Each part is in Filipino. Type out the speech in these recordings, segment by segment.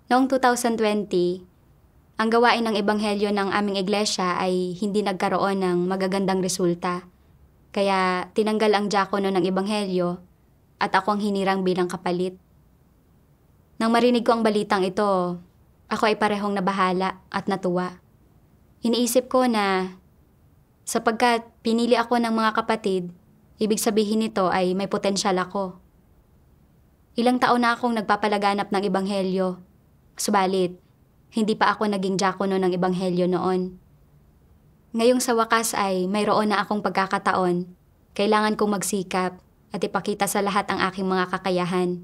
Noong 2020, ang gawain ng ebanghelyo ng aming iglesia ay hindi nagkaroon ng magagandang resulta. Kaya tinanggal ang diakono ng ebanghelyo at ako ang hinirang bilang kapalit. Nang marinig ko ang balitang ito, ako ay parehong nabahala at natuwa. Iniisip ko na sapagkat pinili ako ng mga kapatid, ibig sabihin nito ay may potensyal ako. Ilang taon na akong nagpapalaganap ng ebanghelyo, subalit hindi pa ako naging diakono ng ebanghelyo noon. Ngayong sa wakas ay mayroon na akong pagkakataon, kailangan kong magsikap at ipakita sa lahat ang aking mga kakayahan.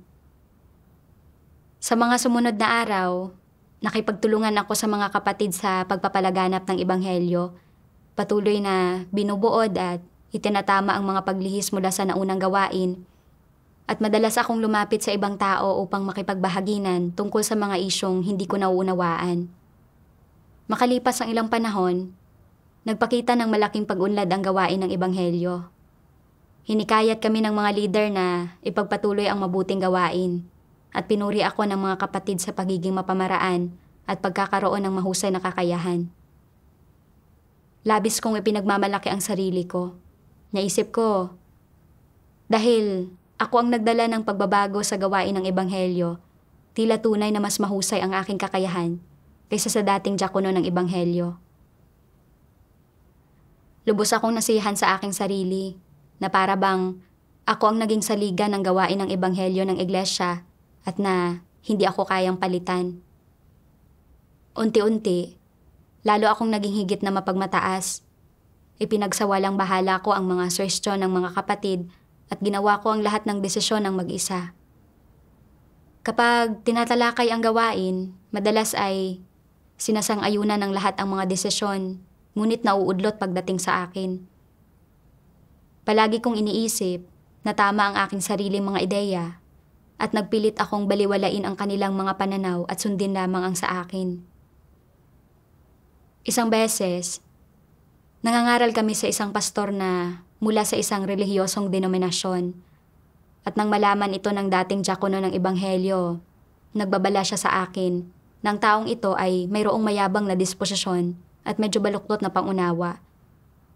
Sa mga sumunod na araw, nakipagtulungan ako sa mga kapatid sa pagpapalaganap ng ebanghelyo. Patuloy na binubuod at itinatama ang mga paglihis mula sa naunang gawain. At madalas akong lumapit sa ibang tao upang makipagbahaginan tungkol sa mga isyong hindi ko nauunawaan. Makalipas ang ilang panahon, nagpakita ng malaking pag-unlad ang gawain ng ebanghelyo. Hinikayat kami ng mga leader na ipagpatuloy ang mabuting gawain at pinuri ako ng mga kapatid sa pagiging mapamaraan at pagkakaroon ng mahusay na kakayahan. Labis kong ipinagmamalaki ang sarili ko. Naisip ko, dahil ako ang nagdala ng pagbabago sa gawain ng ebanghelyo, tila tunay na mas mahusay ang aking kakayahan kaysa sa dating diakono ng ebanghelyo. Lubos akong nasiyahan sa aking sarili na para bang ako ang naging saligan ng gawain ng ebanghelyo ng iglesia at na hindi ako kayang palitan. Unti-unti, lalo akong naging higit na mapagmataas. Ipinagsawalang bahala ko ang mga suwestyon ng mga kapatid at ginawa ko ang lahat ng desisyon ng mag-isa. Kapag tinatalakay ang gawain, madalas ay sinasang-ayunan ng lahat ang mga desisyon, ngunit nauudlot pagdating sa akin. Palagi kong iniisip na tama ang aking sariling mga ideya at nagpilit akong baliwalain ang kanilang mga pananaw at sundin lamang ang sa akin. Isang beses, nangangaral kami sa isang pastor na mula sa isang relihiyosong denominasyon at nang malaman ito ng dating diakono ng ebanghelyo, nagbabala siya sa akin ng taong ito ay mayroong mayabang na disposisyon at medyo baluktot na pangunawa.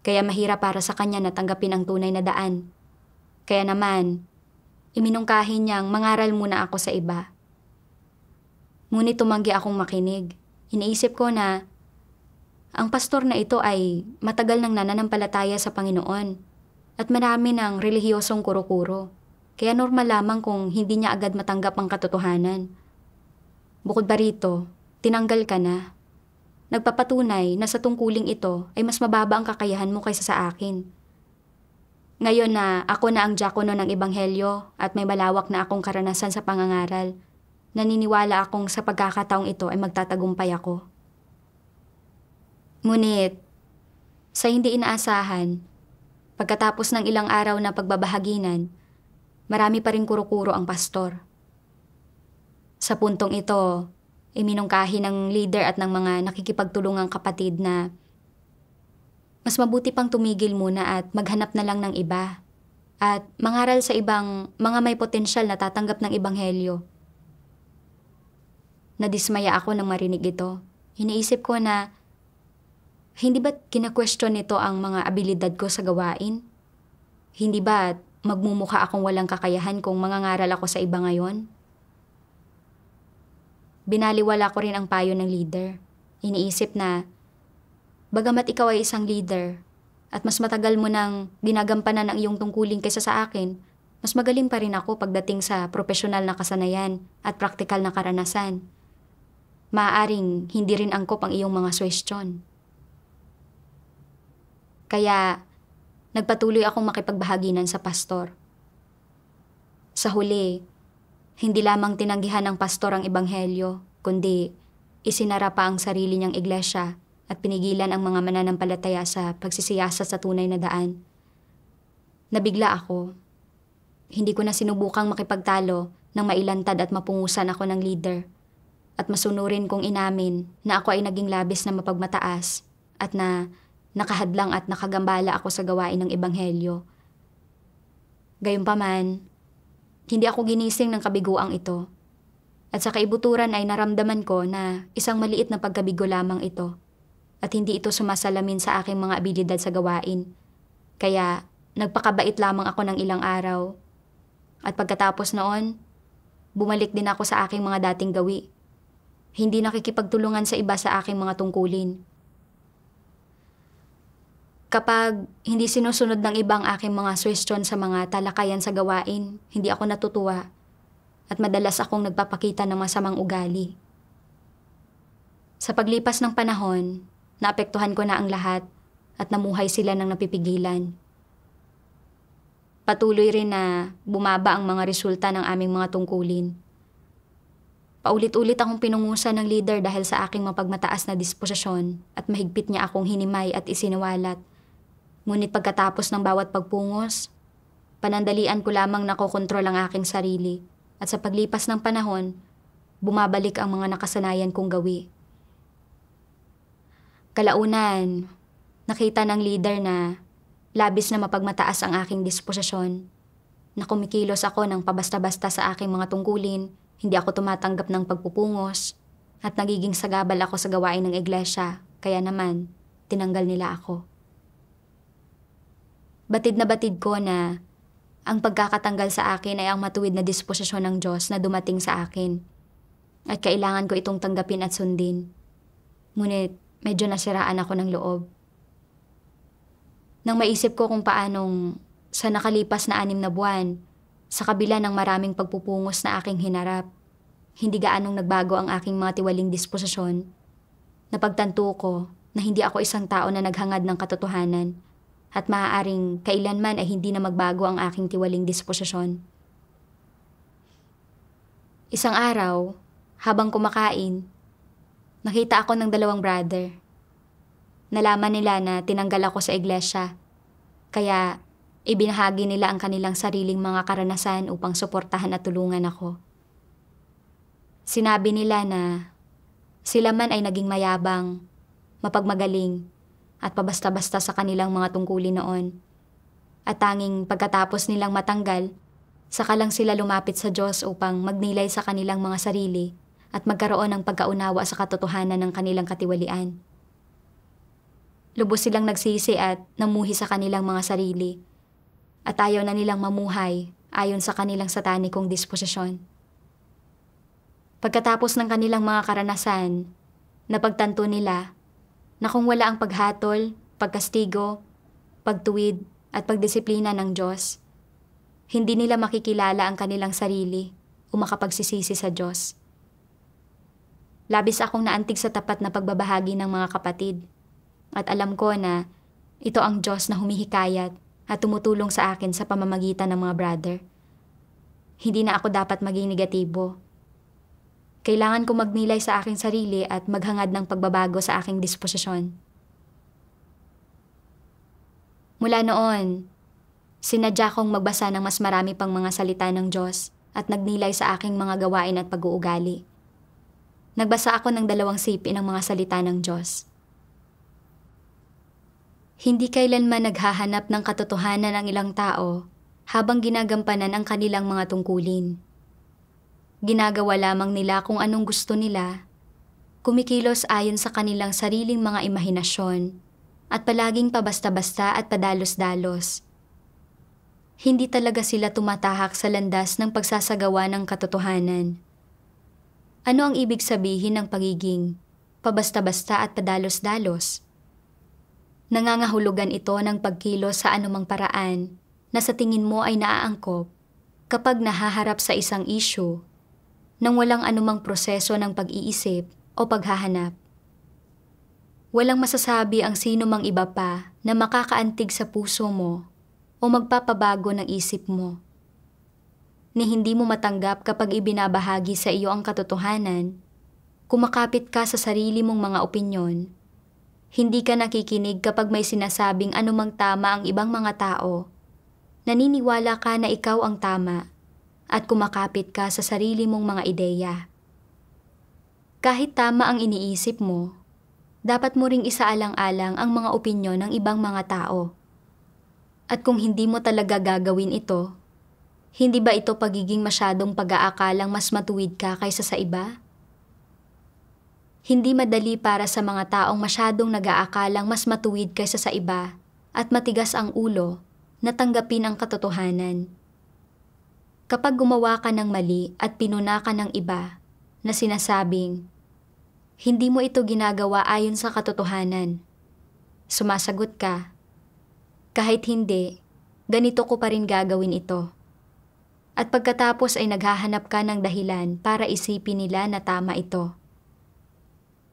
Kaya mahirap para sa kanya na tanggapin ang tunay na daan. Kaya naman, iminungkahi niyang mangaral muna ako sa iba. Ngunit tumanggi akong makinig. Iniisip ko na ang pastor na ito ay matagal nang nananampalataya sa Panginoon at marami ng relihiyosong kuro-kuro. Kaya normal lamang kung hindi niya agad matanggap ang katotohanan. Bukod pa rito, tinanggal ka na. Nagpapatunay na sa tungkuling ito ay mas mababa ang kakayahan mo kaysa sa akin. Ngayon na ako na ang diakono ng ebanghelyo at may malawak na akong karanasan sa pangangaral, naniniwala akong sa pagkakataong ito ay magtatagumpay ako. Ngunit, sa hindi inaasahan, pagkatapos ng ilang araw na pagbabahaginan, marami pa rin kuro-kuro ang pastor. Sa puntong ito, iminungkahi ng leader at ng mga nakikipagtulungang kapatid na mas mabuti pang tumigil muna at maghanap na lang ng iba at mangaral sa ibang mga may potensyal na tatanggap ng ebanghelyo. Nadismaya ako nang marinig ito. Iniisip ko na hindi ba't kina-question nito ang mga abilidad ko sa gawain? Hindi ba't magmumukha akong walang kakayahan kung mangangaral ako sa iba ngayon? Binaliwala ko rin ang payo ng leader. Iniisip na, bagamat ikaw ay isang leader at mas matagal mo nang ginagampanan ang iyong tungkulin kaysa sa akin, mas magaling pa rin ako pagdating sa profesional na kasanayan at praktikal na karanasan. Maaaring hindi rin angkop ang iyong mga suwestyon. Kaya, nagpatuloy akong makipagbahaginan sa pastor. Sa huli, hindi lamang tinanggihan ng pastor ang ebanghelyo, kundi isinara pa ang sarili niyang iglesia at pinigilan ang mga mananampalataya sa pagsisiyasat sa tunay na daan. Nabigla ako. Hindi ko na sinubukang makipagtalo nang mailantad at mapungusan ako ng leader. At masunurin kong inamin na ako ay naging labis na mapagmataas at na nakahadlang at nakagambala ako sa gawain ng ebanghelyo. Gayunpaman, hindi ako ginising ng kabiguang ito. At sa kaibuturan ay naramdaman ko na isang maliit na pagkabigo lamang ito at hindi ito sumasalamin sa aking mga abilidad sa gawain. Kaya nagpakabait lamang ako ng ilang araw. At pagkatapos noon, bumalik din ako sa aking mga dating gawi. Hindi nakikipagtulungan sa iba sa aking mga tungkulin. Kapag hindi sinusunod ng ibang aking mga suwestyon sa mga talakayan sa gawain, hindi ako natutuwa at madalas akong nagpapakita ng masamang ugali. Sa paglipas ng panahon, naapektuhan ko na ang lahat at namuhay sila ng napipigilan. Patuloy rin na bumaba ang mga resulta ng aming mga tungkulin. Paulit-ulit akong pinungusan ng leader dahil sa aking mapagmataas na disposisyon at mahigpit niya akong hinimay at isiniwalat. Ngunit pagkatapos ng bawat pagpungos, panandalian ko lamang nakokontrol ang aking sarili at sa paglipas ng panahon, bumabalik ang mga nakasanayan kong gawi. Kalaunan, nakita ng leader na labis na mapagmataas ang aking disposisyon, na kumikilos ako ng pabasta-basta sa aking mga tungkulin, hindi ako tumatanggap ng pagpupungos, at nagiging sagabal ako sa gawain ng iglesia, kaya naman, tinanggal nila ako. Batid na batid ko na ang pagkakatanggal sa akin ay ang matuwid na disposisyon ng Diyos na dumating sa akin, at kailangan ko itong tanggapin at sundin. Ngunit medyo nasiraan ako ng loob. Nang maisip ko kung paanong sa nakalipas na 6 na buwan, sa kabila ng maraming pagpupungos na aking hinarap, hindi gaanong nagbago ang aking mga tiwaling disposisyon, napagtanto ko na hindi ako isang tao na naghangad ng katotohanan at maaaring kailanman ay hindi na magbago ang aking tiwaling disposisyon. Isang araw, habang kumakain, nakita ako ng 2 brother. Nalaman nila na tinanggal ako sa iglesia, kaya ibinahagi nila ang kanilang sariling mga karanasan upang suportahan at tulungan ako. Sinabi nila na sila man ay naging mayabang, mapagmagaling, at pabasta-basta sa kanilang mga tungkulin noon. At tanging pagkatapos nilang matanggal, saka lang sila lumapit sa Diyos upang magnilay sa kanilang mga sarili at magkaroon ng pagkaunawa sa katotohanan ng kanilang katiwalian. Lubos silang nagsisi at namuhi sa kanilang mga sarili at ayaw na nilang mamuhay ayon sa kanilang satanikong disposisyon. Pagkatapos ng kanilang mga karanasan, napagtanto nila na kung wala ang paghatol, pagkastigo, pagtuwid at pagdisiplina ng Diyos, hindi nila makikilala ang kanilang sarili o makapagsisisi sa Diyos. Labis akong naantig sa tapat na pagbabahagi ng mga kapatid at alam ko na ito ang Diyos na humihikayat at tumutulong sa akin sa pamamagitan ng mga brother. Hindi na ako dapat maging negatibo. Kailangan ko magnilay sa aking sarili at maghangad ng pagbabago sa aking disposisyon. Mula noon, sinadya kong magbasa ng mas marami pang mga salita ng Diyos at nagnilay sa aking mga gawain at pag-uugali. Nagbasa ako ng 2 sipi ng mga salita ng Diyos. Hindi kailanman naghahanap ng katotohanan ang ilang tao habang ginagampanan ang kanilang mga tungkulin. Ginagawa lamang nila kung anong gusto nila, kumikilos ayon sa kanilang sariling mga imahinasyon, at palaging pabasta-basta at padalos-dalos. Hindi talaga sila tumatahak sa landas ng pagsasagawa ng katotohanan. Ano ang ibig sabihin ng pagiging pabasta-basta at padalos-dalos? Nangangahulugan ito ng pagkilos sa anumang paraan na sa tingin mo ay naaangkop kapag nahaharap sa isang issue nang walang anumang proseso ng pag-iisip o paghahanap. Walang masasabi ang sino mang iba pa na makakaantig sa puso mo o magpapabago ng isip mo. Ni hindi mo matanggap kapag ibinabahagi sa iyo ang katotohanan, kumakapit ka sa sarili mong mga opinyon. Hindi ka nakikinig kapag may sinasabing anumang tama ang ibang mga tao. Naniniwala ka na ikaw ang tama at kumakapit ka sa sarili mong mga ideya. Kahit tama ang iniisip mo, dapat mo ring isaalang-alang ang mga opinyon ng ibang mga tao. At kung hindi mo talaga gagawin ito, Hindi ba ito pagiging masyadong pag-aakalang mas matuwid ka kaysa sa iba? Hindi madali para sa mga taong masyadong nag-aakalang mas matuwid kaysa sa iba at matigas ang ulo na tanggapin ang katotohanan. Kapag gumawa ka ng mali at pinuna ka ng iba na sinasabing, hindi mo ito ginagawa ayon sa katotohanan, sumasagot ka, kahit hindi, ganito ko pa rin gagawin ito. At pagkatapos ay naghahanap ka ng dahilan para isipin nila na tama ito.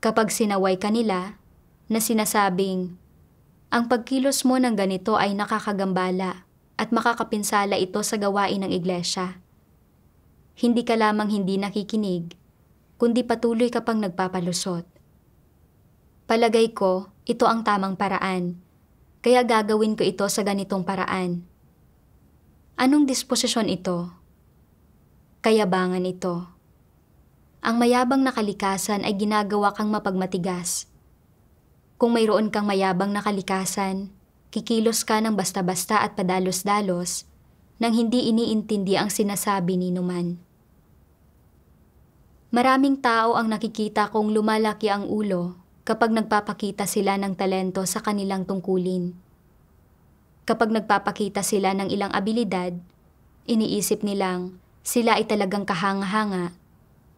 Kapag sinaway ka nila na sinasabing, ang pagkilos mo ng ganito ay nakakagambala at makakapinsala ito sa gawain ng iglesia. Hindi ka lamang hindi nakikinig, kundi patuloy ka pang nagpapalusot. Palagay ko, ito ang tamang paraan, kaya gagawin ko ito sa ganitong paraan. Anong disposisyon ito? Kayabangan ito. Ang mayabang na kalikasan ay ginagawa kang mapagmatigas. Kung mayroon kang mayabang na kalikasan, kikilos ka ng basta-basta at padalos-dalos nang hindi iniintindi ang sinasabi ni numan. Maraming tao ang nakikita kong lumalaki ang ulo kapag nagpapakita sila ng talento sa kanilang tungkulin. Kapag nagpapakita sila ng ilang abilidad, iniisip nilang sila ay talagang kahanga-hanga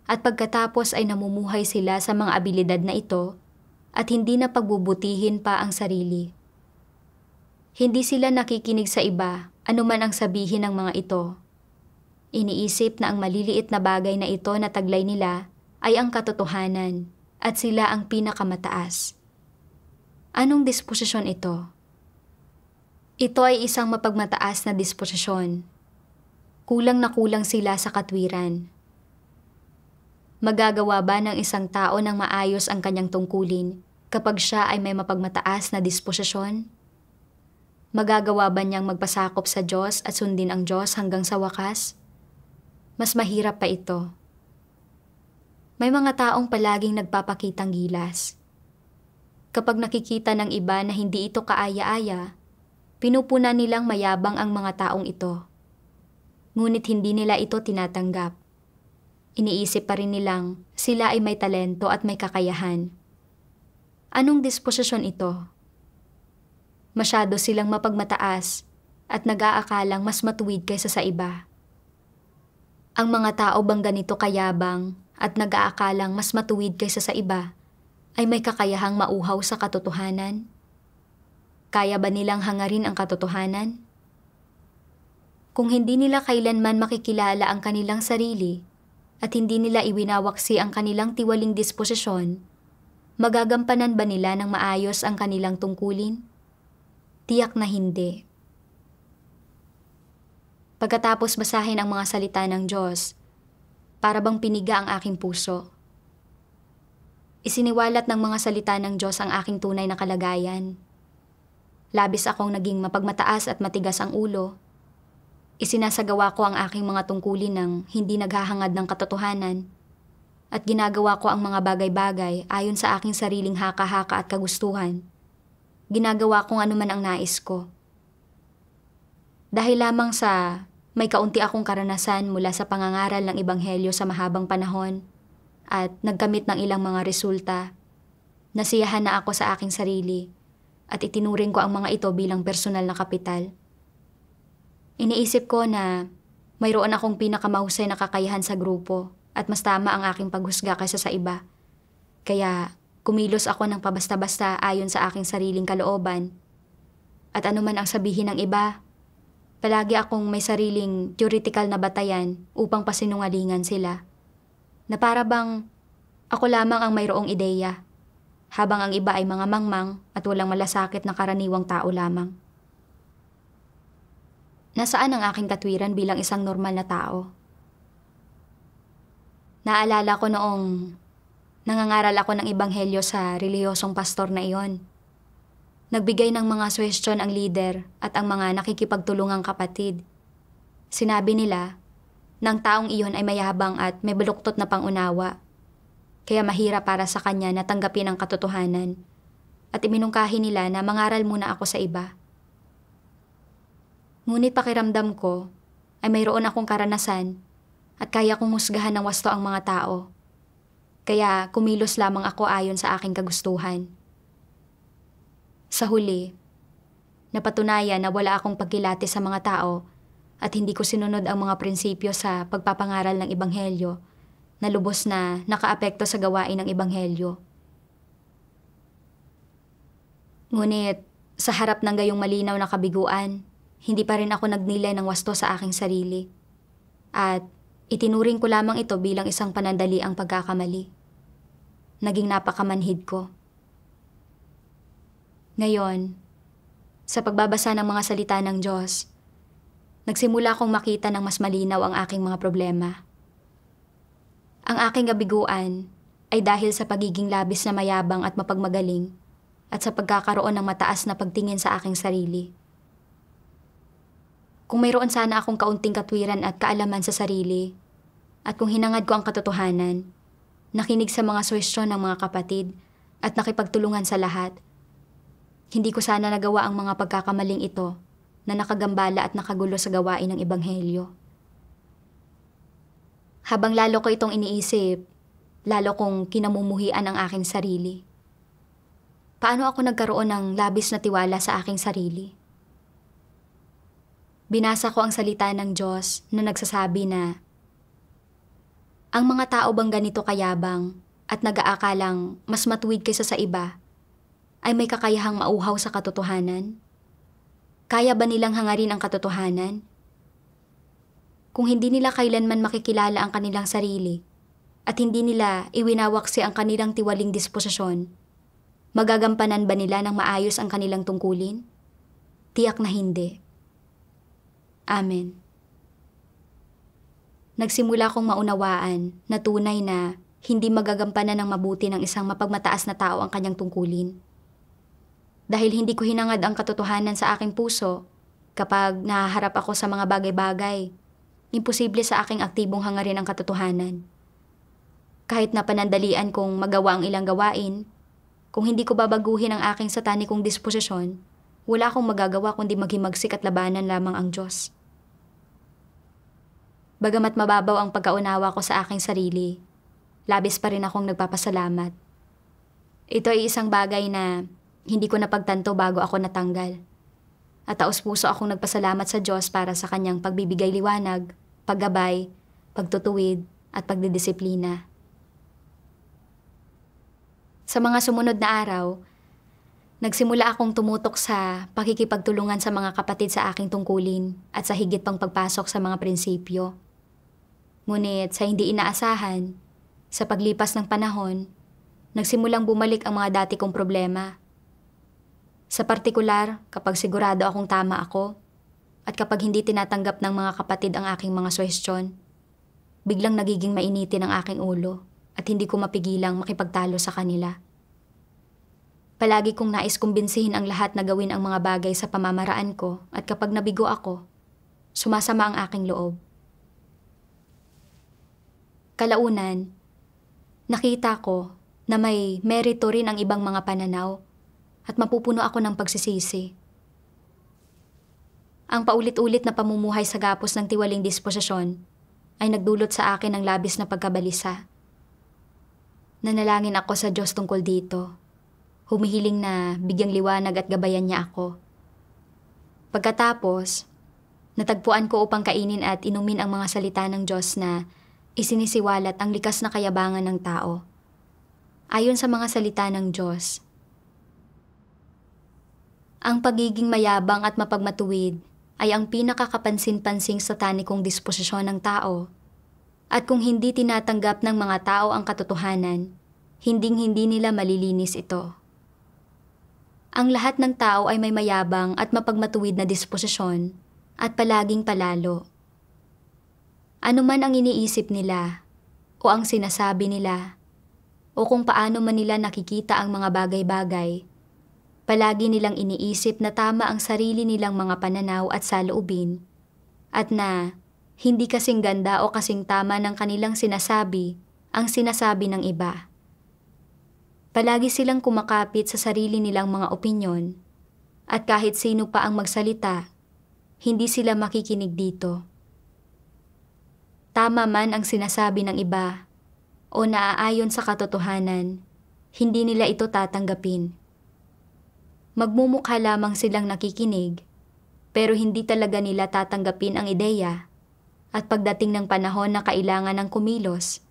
at pagkatapos ay namumuhay sila sa mga abilidad na ito at hindi na pagbubutihin pa ang sarili. Hindi sila nakikinig sa iba anuman ang sabihin ng mga ito. Iniisip na ang maliliit na bagay na ito na taglay nila ay ang katotohanan at sila ang pinakamataas. Anong disposisyon ito? Ito ay isang mapagmataas na disposisyon. Kulang na kulang sila sa katwiran. Magagawa ba ng isang tao ng maayos ang kanyang tungkulin kapag siya ay may mapagmataas na disposisyon? Magagawa ba niyang magpasakop sa Diyos at sundin ang Diyos hanggang sa wakas? Mas mahirap pa ito. May mga taong palaging nagpapakitang gilas. Kapag nakikita ng iba na hindi ito kaaya-aya, pinupuna nilang mayabang ang mga taong ito. Ngunit hindi nila ito tinatanggap. Iniisip pa rin nilang sila ay may talento at may kakayahan. Anong disposisyon ito? Masyado silang mapagmataas at nag-aakalang mas matuwid kaysa sa iba. Ang mga tao bang ganito kayabang at nag-aakalang mas matuwid kaysa sa iba ay may kakayahang mauhaw sa katotohanan? Kaya ba nilang hangarin ang katotohanan? Kung hindi nila kailanman makikilala ang kanilang sarili at hindi nila iwinawaksi ang kanilang tiwaling disposisyon, magagampanan ba nila ng maayos ang kanilang tungkulin? Tiyak na hindi. Pagkatapos basahin ang mga salita ng Diyos, para bang piniga ang aking puso. Isiniwalat ng mga salita ng Diyos ang aking tunay na kalagayan. Labis akong naging mapagmataas at matigas ang ulo. Isinasagawa ko ang aking mga tungkulin ng hindi naghahangad ng katotohanan at ginagawa ko ang mga bagay-bagay ayon sa aking sariling haka-haka at kagustuhan. Ginagawa kong anuman ang nais ko. Dahil lamang sa may kaunti akong karanasan mula sa pangangaral ng Ebanghelyo sa mahabang panahon at nagkamit ng ilang mga resulta, nasiyahan na ako sa aking sarili at itinuring ko ang mga ito bilang personal na kapital. Iniisip ko na mayroon akong pinakamahusay na kakayahan sa grupo at mas tama ang aking paghusga kaysa sa iba. Kaya kumilos ako ng pabasta-basta ayon sa aking sariling kalooban. At anuman ang sabihin ng iba, palagi akong may sariling theoretical na batayan upang pasinungalingan sila. Na para bang ako lamang ang mayroong ideya, habang ang iba ay mga mangmang at walang malasakit na karaniwang tao lamang. Nasaan ang aking katwiran bilang isang normal na tao? Naalala ko noong nangangaral ako ng ebanghelyo sa relihiyosong pastor na iyon. Nagbigay ng mga suhestyon ang leader at ang mga nakikipagtulungang kapatid. Sinabi nila, ng taong iyon ay mayabang at may baluktot na pangunawa. Kaya mahirap para sa kanya na tanggapin ang katotohanan at iminungkahi nila na mangaral muna ako sa iba. Ngunit pakiramdam ko, ay mayroon akong karanasan at kaya kong husgahan ng wasto ang mga tao. Kaya kumilos lamang ako ayon sa aking kagustuhan. Sa huli, napatunayan na wala akong pagkilati sa mga tao at hindi ko sinunod ang mga prinsipyo sa pagpapangaral ng Ebanghelyo na lubos na nakaapekto sa gawain ng Ebanghelyo. Ngunit sa harap ng gayong malinaw na kabiguan, hindi pa rin ako nagnilay ng wasto sa aking sarili. At itinuring ko lamang ito bilang isang panandaliang pagkakamali. Naging napakamanhid ko. Ngayon, sa pagbabasa ng mga salita ng Diyos, nagsimula akong makita ng mas malinaw ang aking mga problema. Ang aking kabiguan ay dahil sa pagiging labis na mayabang at mapagmagaling at sa pagkakaroon ng mataas na pagtingin sa aking sarili. Kung mayroon sana akong kaunting katwiran at kaalaman sa sarili, at kung hinangad ko ang katotohanan, nakinig sa mga suhestyon ng mga kapatid at nakipagtulungan sa lahat, hindi ko sana nagawa ang mga pagkakamaling ito na nakagambala at nakagulo sa gawain ng Ebanghelyo. Habang lalo ko itong iniisip, lalo kong kinamumuhian ang aking sarili. Paano ako nagkaroon ng labis na tiwala sa aking sarili? Binasa ko ang salita ng Diyos na nagsasabi na, ang mga tao bang ganito kayabang at nag-aakalang mas matuwid kaysa sa iba, ay may kakayahang mauhaw sa katotohanan? Kaya ba nilang hangarin ang katotohanan? Kung hindi nila kailanman makikilala ang kanilang sarili at hindi nila iwinawaksi ang kanilang tiwaling disposisyon, magagampanan ba nila ng maayos ang kanilang tungkulin? Tiyak na hindi. Amen. Nagsimula akong maunawaan na tunay na hindi magagampanan ng mabuti ng isang mapagmataas na tao ang kanyang tungkulin. Dahil hindi ko hinangad ang katotohanan sa aking puso, kapag nahaharap ako sa mga bagay-bagay, imposible sa aking aktibong hangarin ang katotohanan. Kahit na panandalian kong magawa ang ilang gawain, kung hindi ko babaguhin ang aking satanikong disposisyon, wala akong magagawa kundi maghimagsik at labanan lamang ang Diyos. Bagamat mababaw ang pagkaunawa ko sa aking sarili, labis pa rin akong nagpapasalamat. Ito ay isang bagay na hindi ko napagtanto bago ako natanggal. At taos-puso akong nagpasalamat sa Diyos para sa kanyang pagbibigay liwanag, paggabay, pagtutuwid at pagdidisiplina. Sa mga sumunod na araw, nagsimula akong tumutok sa pakikipagtulungan sa mga kapatid sa aking tungkulin at sa higit pang pagpasok sa mga prinsipyo. Ngunit sa hindi inaasahan, sa paglipas ng panahon, nagsimulang bumalik ang mga dati kong problema. Sa partikular, kapag sigurado akong tama ako, at kapag hindi tinatanggap ng mga kapatid ang aking mga suhestyon, biglang nagiging mainitin ang aking ulo at hindi ko mapigilang makipagtalo sa kanila. Palagi kong nais kumbinsihin ang lahat na gawin ang mga bagay sa pamamaraan ko at kapag nabigo ako, sumasama ang aking loob. Kalaunan, nakita ko na may merito rin ang ibang mga pananaw at mapupuno ako ng pagsisisi. Ang paulit-ulit na pamumuhay sa gapos ng tiwaling disposisyon ay nagdulot sa akin ng labis na pagkabalisa. Nanalangin ako sa Diyos tungkol dito, humihiling na bigyang liwanag at gabayan niya ako. Pagkatapos, natagpuan ko upang kainin at inumin ang mga salita ng Diyos na isinisiwalat ang likas na kayabangan ng tao. Ayon sa mga salita ng Diyos, ang pagiging mayabang at mapagmatuwid ay ang pinakakapansin-pansing satanikong disposisyon ng tao. At kung hindi tinatanggap ng mga tao ang katotohanan, hinding-hindi nila malilinis ito. Ang lahat ng tao ay may mayabang at mapagmatuwid na disposisyon at palaging palalo. Ano man ang iniisip nila, o ang sinasabi nila, o kung paano man nila nakikita ang mga bagay-bagay, palagi nilang iniisip na tama ang sarili nilang mga pananaw at saloobin, at na hindi kasing ganda o kasing tama ng kanilang sinasabi ang sinasabi ng iba. Palagi silang kumakapit sa sarili nilang mga opinyon, at kahit sino pa ang magsalita, hindi sila makikinig dito. tama man ang sinasabi ng iba o naaayon sa katotohanan, hindi nila ito tatanggapin. Magmumukha lamang silang nakikinig, pero hindi talaga nila tatanggapin ang ideya, at pagdating ng panahon na kailangan ng kumilos,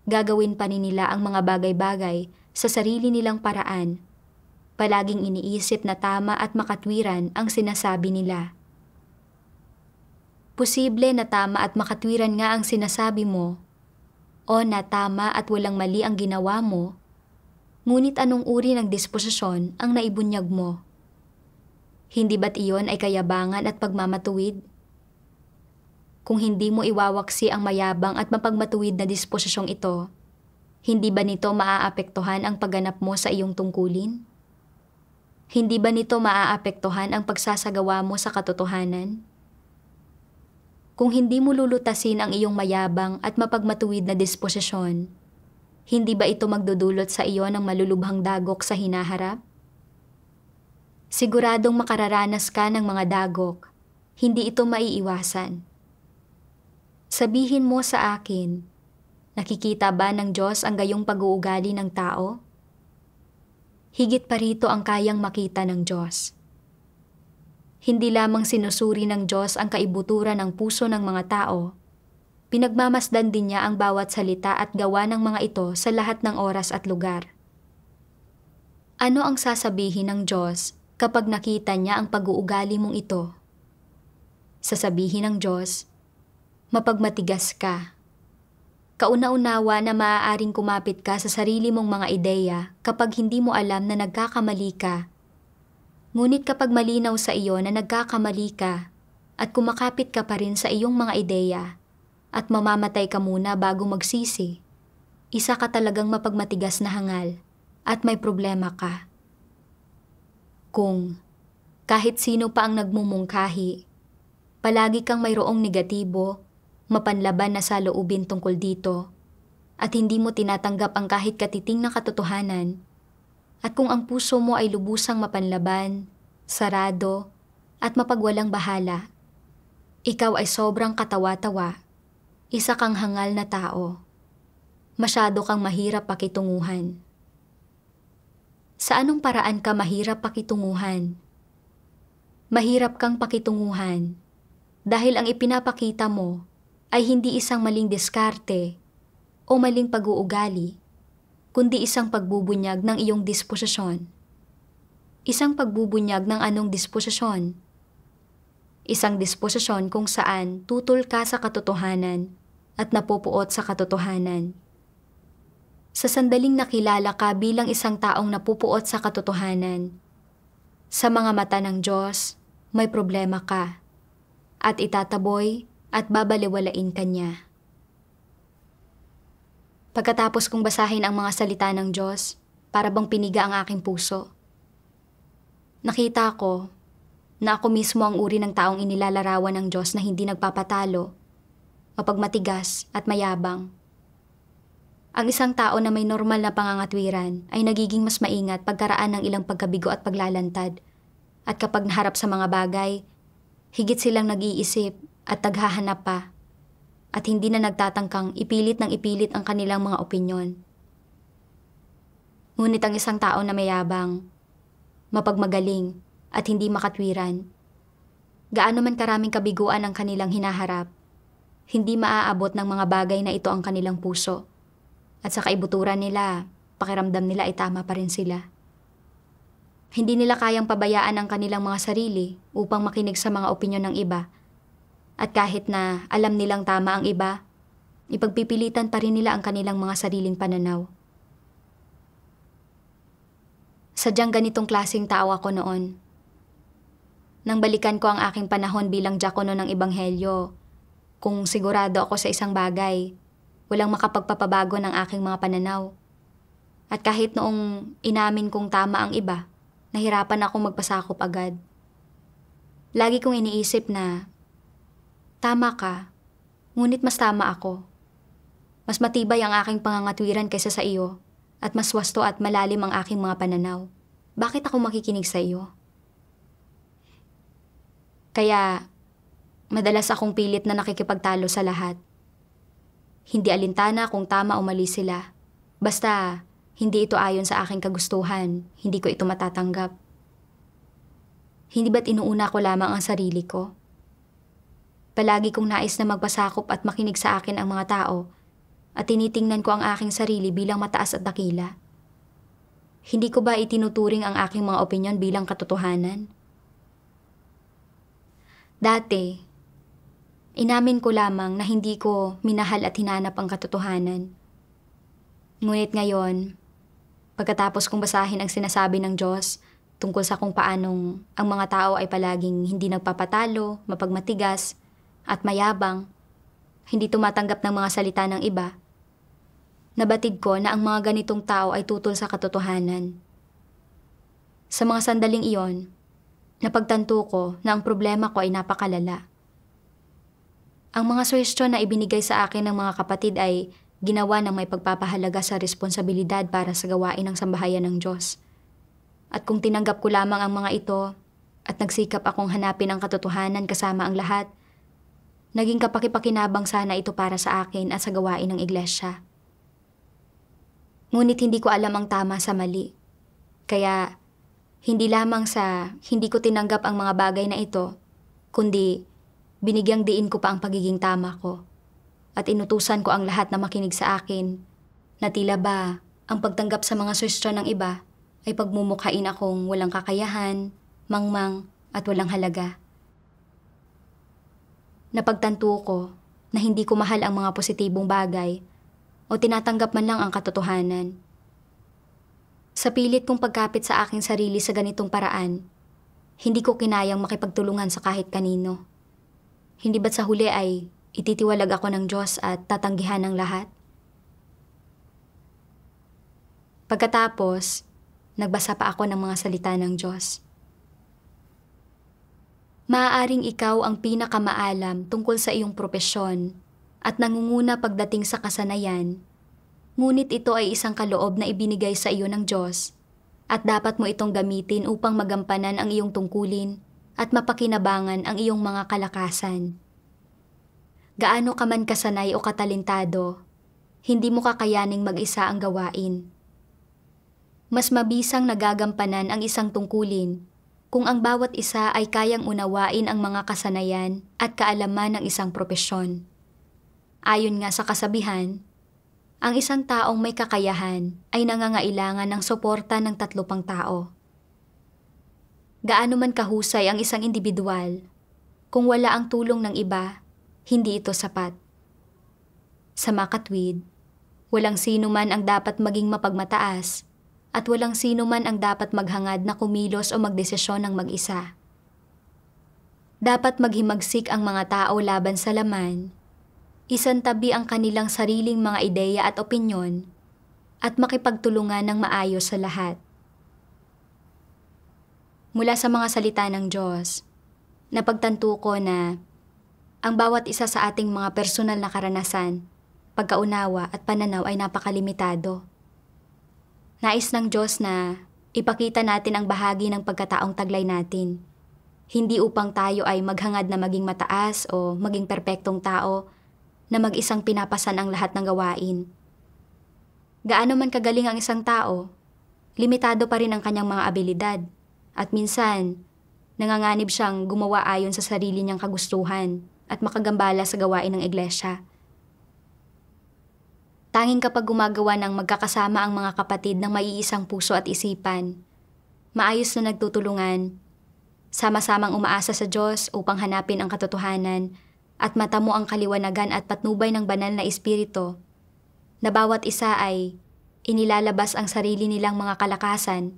gagawin pa rin nila ang mga bagay-bagay sa sarili nilang paraan. Palaging iniisip na tama at makatwiran ang sinasabi nila. Posible na tama at makatwiran nga ang sinasabi mo, o na tama at walang mali ang ginawa mo, ngunit anong uri ng disposisyon ang naibunyag mo? Hindi ba't iyon ay kayabangan at pagmamatuwid? Kung hindi mo iwawaksi ang mayabang at mapagmatuwid na disposisyong ito, hindi ba nito maaapektuhan ang pagganap mo sa iyong tungkulin? Hindi ba nito maaapektuhan ang pagsasagawa mo sa katotohanan? Kung hindi mo lulutasin ang iyong mayabang at mapagmatuwid na disposisyon, hindi ba ito magdudulot sa iyo ng malulubhang dagok sa hinaharap? Siguradong makararanas ka ng mga dagok, hindi ito maiiwasan. Sabihin mo sa akin, nakikita ba ng Diyos ang gayong pag-uugali ng tao? Higit pa rito ang kayang makita ng Diyos. Hindi lamang sinusuri ng Diyos ang kaibuturan ng puso ng mga tao, pinagmamasdan din niya ang bawat salita at gawa ng mga ito sa lahat ng oras at lugar. Ano ang sasabihin ng Diyos kapag nakita niya ang pag-uugali mong ito? Sasabihin ng Diyos, mapagmatigas ka. Kauna-unawa na maaaring kumapit ka sa sarili mong mga ideya kapag hindi mo alam na nagkakamali ka. Ngunit kapag malinaw sa iyo na nagkakamali ka at kumakapit ka pa rin sa iyong mga ideya at mamamatay ka muna bago magsisi, isa ka talagang mapagmatigas na hangal at may problema ka. Kung kahit sino pa ang nagmumungkahi, palagi kang mayroong negatibo, mapanlaban na saloobin tungkol dito, at hindi mo tinatanggap ang kahit katiting na katotohanan, at kung ang puso mo ay lubusang mapanlaban, sarado, at mapagwalang bahala, ikaw ay sobrang katawa-tawa, isa kang hangal na tao. Masyado kang mahirap pakitunguhan. Sa anong paraan ka mahirap pakitunguhan? Mahirap kang pakitunguhan dahil ang ipinapakita mo ay hindi isang maling diskarte o maling pag-uugali, kundi isang pagbubunyag ng iyong disposisyon. Isang pagbubunyag ng anong disposisyon? Isang disposisyon kung saan tutol ka sa katotohanan at napupuot sa katotohanan. Sa sandaling nakilala ka bilang isang taong napupuot sa katotohanan, sa mga mata ng Diyos, may problema ka, at itataboy at babaliwalain ka niya. Pagkatapos kong basahin ang mga salita ng Diyos, para bang piniga ang aking puso. Nakita ko na ako mismo ang uri ng taong inilalarawan ng Diyos na hindi nagpapatalo, mapagmatigas at mayabang. Ang isang tao na may normal na pangangatwiran ay nagiging mas maingat pagkaraan ng ilang pagkabigo at paglalantad. At kapag naharap sa mga bagay, higit silang nag-iisip at taghahanap pa. At hindi na nagtatangkang ipilit ng ipilit ang kanilang mga opinyon. Ngunit ang isang tao na mayabang, mapagmagaling at hindi makatwiran, gaano man karaming kabiguan ang kanilang hinaharap, hindi maaabot ng mga bagay na ito ang kanilang puso. At sa kaibuturan nila, pakiramdam nila ay tama pa rin sila. Hindi nila kayang pabayaan ang kanilang mga sarili upang makinig sa mga opinyon ng iba. At kahit na alam nilang tama ang iba, ipagpipilitan pa rin nila ang kanilang mga sariling pananaw. Sadyang ganitong klaseng tao ako noon. Nang balikan ko ang aking panahon bilang diakono ng Ebanghelyo, kung sigurado ako sa isang bagay, walang makapagpapabago ng aking mga pananaw. At kahit noong inamin kong tama ang iba, nahirapan akong magpasakop agad. Lagi kong iniisip na, tama ka, ngunit mas tama ako. Mas matibay ang aking pangangatwiran kaysa sa iyo, at mas wasto at malalim ang aking mga pananaw. Bakit ako makikinig sa iyo? Kaya, madalas akong pilit na nakikipagtalo sa lahat. Hindi alintana kung tama o mali sila. Basta, hindi ito ayon sa aking kagustuhan, hindi ko ito matatanggap. Hindi ba't inuuna ko lamang ang sarili ko? Palagi kong nais na magpasakop at makinig sa akin ang mga tao at tinitingnan ko ang aking sarili bilang mataas at dakila. Hindi ko ba itinuturing ang aking mga opinyon bilang katotohanan? Dati, inamin ko lamang na hindi ko minahal at hinanap ang katotohanan. Ngunit ngayon, pagkatapos kong basahin ang sinasabi ng Diyos tungkol sa kung paanong ang mga tao ay palaging hindi nagpapatalo, mapagmatigas, at mayabang, hindi tumatanggap ng mga salita ng iba, nabatid ko na ang mga ganitong tao ay tutol sa katotohanan. Sa mga sandaling iyon, napagtanto ko na ang problema ko ay napakalala. Ang mga suhestyon na ibinigay sa akin ng mga kapatid ay ginawa ng may pagpapahalaga sa responsibilidad para sa gawain ng sambahayan ng Diyos. At kung tinanggap ko lamang ang mga ito at nagsikap akong hanapin ang katotohanan kasama ang lahat, naging kapaki-pakinabang sana ito para sa akin at sa gawain ng iglesia. Ngunit hindi ko alam ang tama sa mali. Kaya, hindi lamang sa hindi ko tinanggap ang mga bagay na ito, kundi binigyang diin ko pa ang pagiging tama ko. At inutusan ko ang lahat na makinig sa akin, na tila ba ang pagtanggap sa mga suhestyon ng iba ay pagmumukhain akong walang kakayahan, mangmang at walang halaga. Napagtanto ko na hindi ko mahal ang mga positibong bagay o tinatanggap man lang ang katotohanan. Sa pilit kong pagkapit sa aking sarili sa ganitong paraan, hindi ko kinayang makipagtulungan sa kahit kanino. Hindi ba't sa huli ay ititiwalag ako ng Diyos at tatanggihan ng lahat? Pagkatapos, nagbasa pa ako ng mga salita ng Diyos. Maaaring ikaw ang pinakamaalam tungkol sa iyong propesyon at nangunguna pagdating sa kasanayan, ngunit ito ay isang kaloob na ibinigay sa iyo ng Diyos at dapat mo itong gamitin upang magampanan ang iyong tungkulin at mapakinabangan ang iyong mga kalakasan. Gaano ka man kasanay o katalentado, hindi mo kakayaning mag-isa ang gawain. Mas mabisang nagagampanan ang isang tungkulin kung ang bawat isa ay kayang unawain ang mga kasanayan at kaalaman ng isang propesyon. Ayon nga sa kasabihan, ang isang taong may kakayahan ay nangangailangan ng suporta ng 3 pang tao. Gaano man kahusay ang isang individual, kung wala ang tulong ng iba, hindi ito sapat. Sa makatwid, walang sino man ang dapat maging mapagmataas at walang sino man ang dapat maghangad na kumilos o magdesisyon ng mag-isa. Dapat maghimagsik ang mga tao laban sa laman, isantabi ang kanilang sariling mga ideya at opinyon, at makipagtulungan ng maayos sa lahat. Mula sa mga salita ng Diyos, napagtanto ko na ang bawat isa sa ating mga personal na karanasan, pagkaunawa at pananaw ay napakalimitado. Nais ng Diyos na ipakita natin ang bahagi ng pagkataong taglay natin, hindi upang tayo ay maghangad na maging mataas o maging perpektong tao na mag-isang pinapasan ang lahat ng gawain. Gaano man kagaling ang isang tao, limitado pa rin ang kanyang mga abilidad at minsan, nanganganib siyang gumawa ayon sa sarili niyang kagustuhan at makagambala sa gawain ng iglesia. Tanging kapag gumagawa ng magkakasama ang mga kapatid ng maiisang puso at isipan, maayos na nagtutulungan, sama-samang umaasa sa Diyos upang hanapin ang katotohanan at matamo ang kaliwanagan at patnubay ng banal na espiritu, na bawat isa ay inilalabas ang sarili nilang mga kalakasan,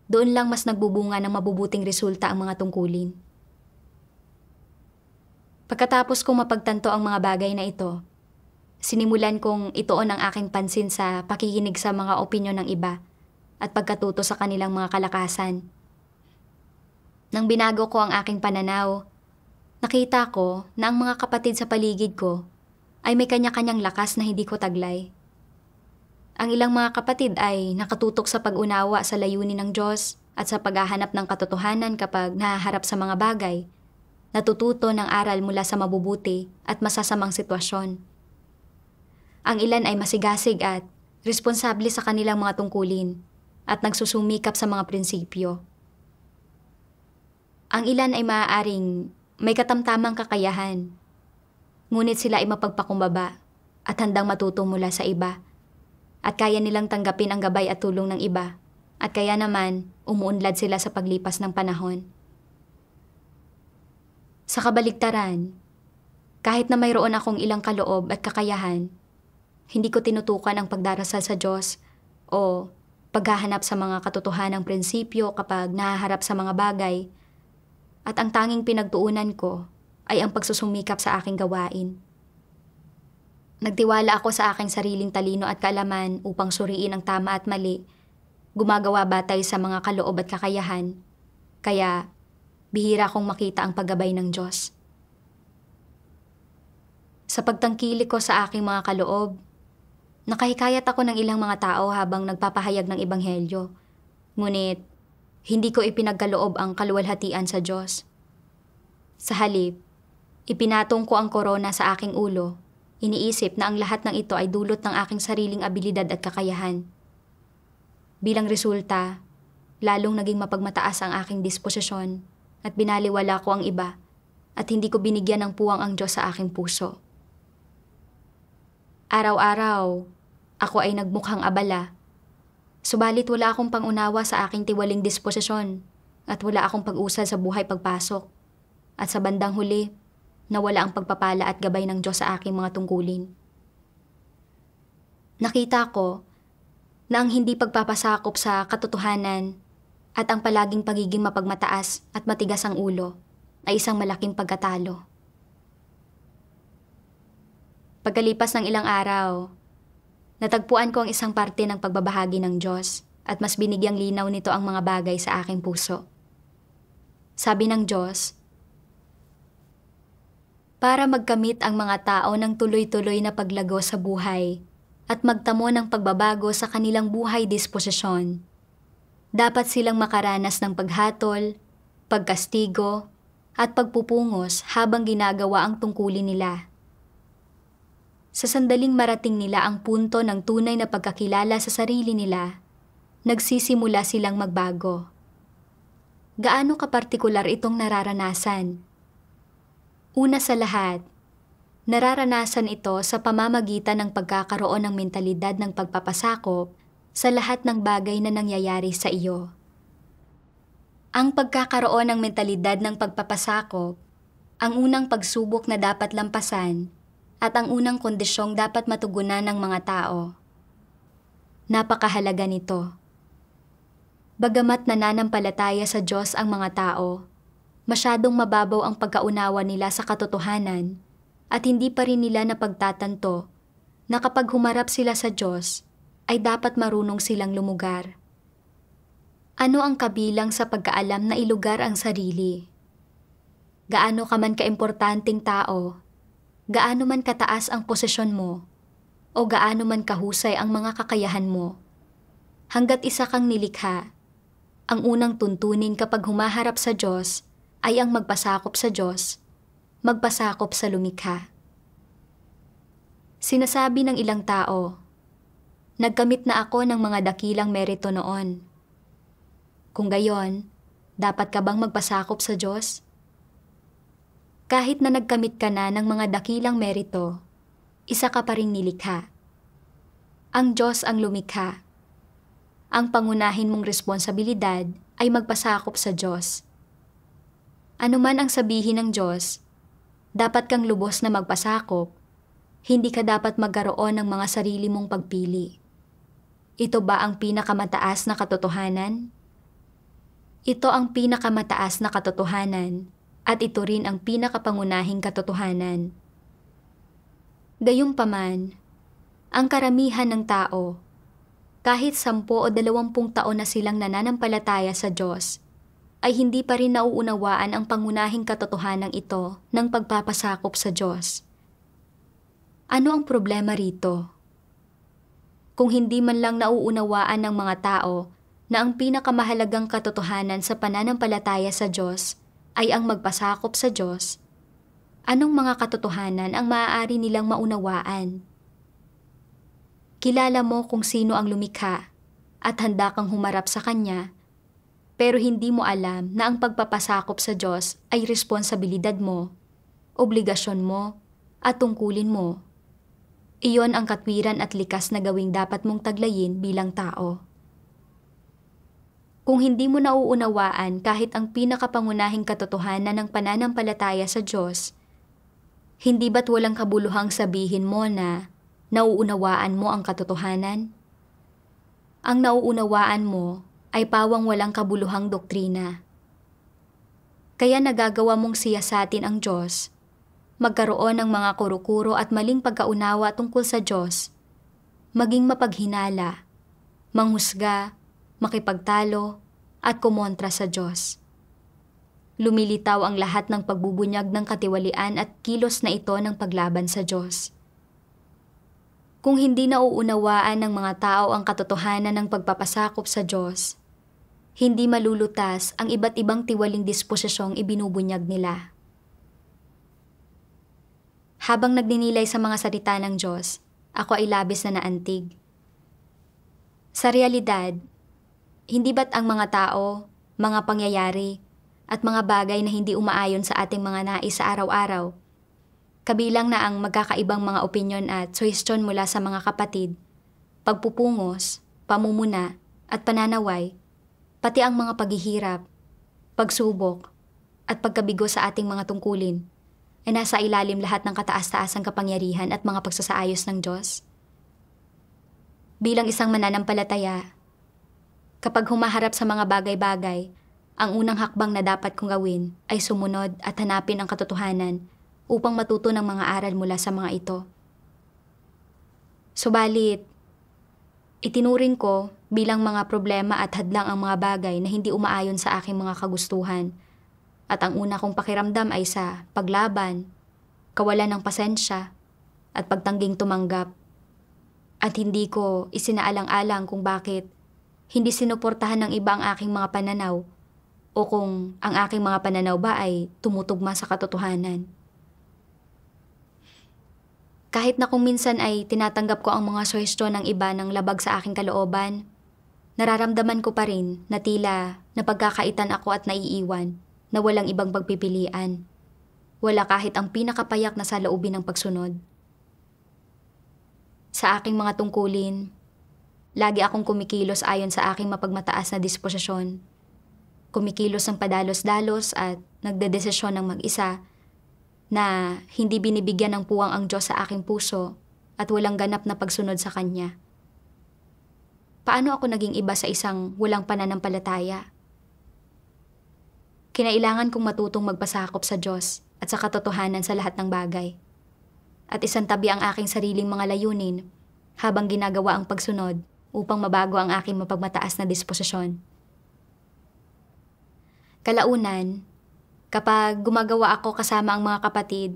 doon lang mas nagbubunga ng mabubuting resulta ang mga tungkulin. Pagkatapos kong mapagtanto ang mga bagay na ito, sinimulan kong ituon ang aking pansin sa pakikinig sa mga opinyon ng iba at pagkatuto sa kanilang mga kalakasan. Nang binago ko ang aking pananaw, nakita ko na ang mga kapatid sa paligid ko ay may kanya-kanyang lakas na hindi ko taglay. Ang ilang mga kapatid ay nakatutok sa pag-unawa sa layunin ng Diyos at sa paghahanap ng katotohanan kapag nahaharap sa mga bagay, natututo ng aral mula sa mabubuti at masasamang sitwasyon. Ang ilan ay masigasig at responsable sa kanilang mga tungkulin at nagsusumikap sa mga prinsipyo. Ang ilan ay maaaring may katamtamang kakayahan, ngunit sila ay mapagpakumbaba at handang matuto mula sa iba at kaya nilang tanggapin ang gabay at tulong ng iba at kaya naman umuunlad sila sa paglipas ng panahon. Sa kabaligtaran, kahit na mayroon akong ilang kaloob at kakayahan, hindi ko tinutukan ang pagdarasal sa Diyos o paghahanap sa mga katotohanang prinsipyo kapag nahaharap sa mga bagay, at ang tanging pinagtuunan ko ay ang pagsusumikap sa aking gawain. Nagtiwala ako sa aking sariling talino at kaalaman upang suriin ang tama at mali, gumagawa batay sa mga kaloob at kakayahan, kaya bihira kong makita ang paggabay ng Diyos. Sa pagtangkilik ko sa aking mga kaloob, nakahikayat ako ng ilang mga tao habang nagpapahayag ng ebanghelyo, ngunit hindi ko ipinagkaloob ang kaluwalhatian sa Diyos. Sa halip, ipinatong ko ang korona sa aking ulo, iniisip na ang lahat ng ito ay dulot ng aking sariling abilidad at kakayahan. Bilang resulta, lalong naging mapagmataas ang aking disposisyon at binaliwala ko ang iba at hindi ko binigyan ng puwang ang Diyos sa aking puso. Araw-araw, ako ay nagmukhang abala, subalit wala akong pangunawa sa aking tiwaling disposisyon at wala akong pag-usad sa buhay pagpasok. At sa bandang huli, nawala ang pagpapala at gabay ng Diyos sa aking mga tungkulin. Nakita ko na ang hindi pagpapasakop sa katotohanan at ang palaging pagiging mapagmataas at matigas ang ulo ay isang malaking pagkatalo. Pagkalipas ng ilang araw, natagpuan ko ang isang parte ng pagbabahagi ng Diyos at mas binigyang linaw nito ang mga bagay sa aking puso. Sabi ng Diyos, para magkamit ang mga tao ng tuloy-tuloy na paglago sa buhay at magtamo ng pagbabago sa kanilang buhay disposisyon, dapat silang makaranas ng paghatol, pagkastigo, at pagpupungos habang ginagawa ang tungkulin nila. Sa sandaling marating nila ang punto ng tunay na pagkakilala sa sarili nila, nagsisimula silang magbago. Gaano kapartikular itong nararanasan? Una sa lahat, nararanasan ito sa pamamagitan ng pagkakaroon ng mentalidad ng pagpapasakop sa lahat ng bagay na nangyayari sa iyo. Ang pagkakaroon ng mentalidad ng pagpapasakop, ang unang pagsubok na dapat lampasan, at ang unang kondisyong dapat matugunan ng mga tao. Napakahalaga nito. Bagamat nananampalataya sa Diyos ang mga tao, masyadong mababaw ang pagkaunawa nila sa katotohanan at hindi pa rin nila napagtatanto na kapag humarap sila sa Diyos, ay dapat marunong silang lumugar. Ano ang kabilang sa pagkaalam na ilugar ang sarili? Gaano ka man kaimportanteng tao, gaano man kataas ang posisyon mo, o gaano man kahusay ang mga kakayahan mo, hanggat isa kang nilikha, ang unang tuntunin kapag humaharap sa Diyos ay ang magpasakop sa Diyos, magpasakop sa lumikha. Sinasabi ng ilang tao, nagkamit na ako ng mga dakilang merito noon. Kung gayon, dapat ka bang magpasakop sa Diyos? Kahit na nagkamit ka na ng mga dakilang merito, isa ka pa ring nilikha. Ang Diyos ang lumikha. Ang pangunahin mong responsibilidad ay magpasakop sa Diyos. Ano man ang sabihin ng Diyos, dapat kang lubos na magpasakop, hindi ka dapat magkaroon ng mga sarili mong pagpili. Ito ba ang pinakamataas na katotohanan? Ito ang pinakamataas na katotohanan at ito rin ang pinakapangunahing katotohanan. Gayunpaman, ang karamihan ng tao, kahit 10 o 20 taon na silang nananampalataya sa Diyos, ay hindi pa rin nauunawaan ang pangunahing katotohanan ito ng pagpapasakop sa Diyos. Ano ang problema rito? Kung hindi man lang nauunawaan ng mga tao na ang pinakamahalagang katotohanan sa pananampalataya sa Diyos ay ang magpasakop sa Diyos, anong mga katotohanan ang maaari nilang maunawaan? kilala mo kung sino ang lumikha at handa kang humarap sa Kanya, pero hindi mo alam na ang pagpapasakop sa Diyos ay responsibilidad mo, obligasyon mo, at tungkulin mo. Iyon ang katwiran at likas na gawing dapat mong taglayin bilang tao. Kung hindi mo nauunawaan kahit ang pinakapangunahing katotohanan ng pananampalataya sa Diyos, hindi ba't walang kabuluhang sabihin mo na nauunawaan mo ang katotohanan? Ang nauunawaan mo ay pawang walang kabuluhang doktrina. Kaya nagagawa mong siyasatin ang Diyos, magkaroon ng mga kuro-kuro at maling pagkaunawa tungkol sa Diyos, maging mapaghinala, manghusga, makipagtalo, at kumontra sa Diyos. Lumilitaw ang lahat ng pagbubunyag ng katiwalian at kilos na ito ng paglaban sa Diyos. Kung hindi nauunawaan ng mga tao ang katotohanan ng pagpapasakop sa Diyos, hindi malulutas ang iba't ibang tiwaling disposisyong ibinubunyag nila. Habang nagninilay sa mga salita ng Diyos, ako ay labis na naantig. Sa realidad, hindi ba't ang mga tao, mga pangyayari, at mga bagay na hindi umaayon sa ating mga nais sa araw-araw, kabilang na ang magkakaibang mga opinyon at suhestyon mula sa mga kapatid, pagpupungos, pamumuna, at pananaway, pati ang mga paghihirap, pagsubok, at pagkabigo sa ating mga tungkulin, ay nasa ilalim lahat ng kataas-taasang kapangyarihan at mga pagsasaayos ng Diyos. Bilang isang mananampalataya, kapag humaharap sa mga bagay-bagay, ang unang hakbang na dapat kong gawin ay sumunod at hanapin ang katotohanan upang matuto ng mga aral mula sa mga ito. Subalit, itinuring ko bilang mga problema at hadlang ang mga bagay na hindi umaayon sa aking mga kagustuhan, at ang una kong pakiramdam ay sa paglaban, kawalan ng pasensya, at pagtangging tumanggap. At hindi ko isinaalang-alang kung bakit hindi sinuportahan ng iba ang aking mga pananaw o kung ang aking mga pananaw ba ay tumutugma sa katotohanan. Kahit na kung minsan ay tinatanggap ko ang mga suhestyon ng iba ng labag sa aking kalooban, nararamdaman ko pa rin na tila napagkakaitan ako at naiiwan na walang ibang pagpipilian. Wala kahit ang pinakapayak na saloobin ng pagsunod. Sa aking mga tungkulin, lagi akong kumikilos ayon sa aking mapagmataas na disposisyon. Kumikilos ng padalos-dalos at nagdedesisyon ng mag-isa na hindi binibigyan ng puwang ang Diyos sa aking puso at walang ganap na pagsunod sa Kanya. Paano ako naging iba sa isang walang pananampalataya? Kinailangan kong matutong magpasakop sa Diyos at sa katotohanan sa lahat ng bagay. At isantabi ang aking sariling mga layunin habang ginagawa ang pagsunod upang mabago ang aking mapagmataas na disposisyon. Kalaunan, kapag gumagawa ako kasama ang mga kapatid,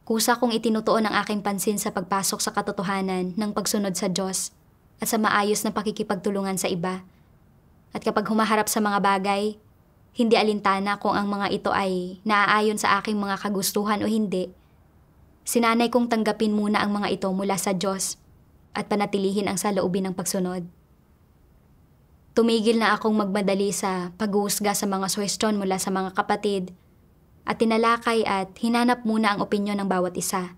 kusa kong itinutuon ang aking pansin sa pagpasok sa katotohanan ng pagsunod sa Diyos at sa maayos na pakikipagtulungan sa iba. At kapag humaharap sa mga bagay, hindi alintana kung ang mga ito ay naaayon sa aking mga kagustuhan o hindi, sinanay kong tanggapin muna ang mga ito mula sa Diyos at panatilihin ang saloobin ng pagsunod. Tumigil na akong magmadali sa paghuhusga sa mga suhestyon mula sa mga kapatid at tinalakay at hinanap muna ang opinyon ng bawat isa.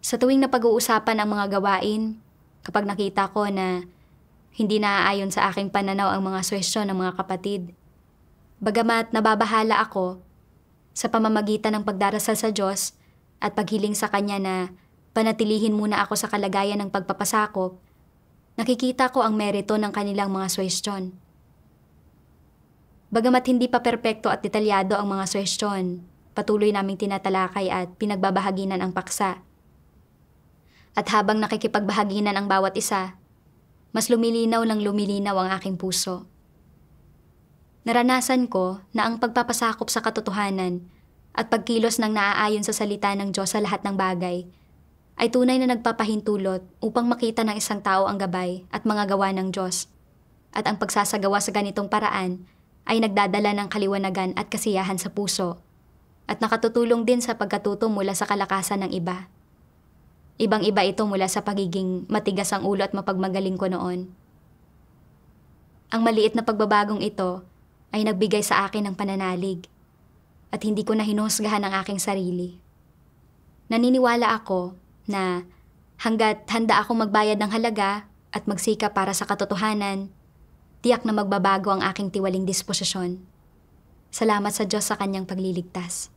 Sa tuwing napag-uusapan ang mga gawain, kapag nakita ko na hindi naaayon sa aking pananaw ang mga suhestyon ng mga kapatid, bagamat nababahala ako sa pamamagitan ng pagdarasal sa Diyos at paghiling sa Kanya na panatilihin muna ako sa kalagayan ng pagpapasakop, nakikita ko ang merito ng kanilang mga suhestyon. Bagamat hindi pa perpekto at detalyado ang mga suhestyon, patuloy naming tinatalakay at pinagbabahaginan ang paksa. At habang nakikipagbahaginan ang bawat isa, mas lumilinaw ng lumilinaw ang aking puso. Naranasan ko na ang pagpapasakop sa katotohanan at pagkilos ng naaayon sa salita ng Diyos sa lahat ng bagay ay tunay na nagpapahintulot upang makita ng isang tao ang gabay at mga gawa ng Diyos. At ang pagsasagawa sa ganitong paraan ay nagdadala ng kaliwanagan at kasiyahan sa puso at nakatutulong din sa pagkatuto mula sa kalakasan ng iba. Ibang-iba ito mula sa pagiging matigas ang ulo at mapagmagaling ko noon. Ang maliit na pagbabagong ito ay nagbigay sa akin ng pananalig at hindi ko na hinuhusgahan ang aking sarili. Naniniwala ako na hanggat handa akong magbayad ng halaga at magsikap para sa katotohanan, tiyak na magbabago ang aking tiwaling disposisyon. Salamat sa Diyos sa kanyang pagliligtas.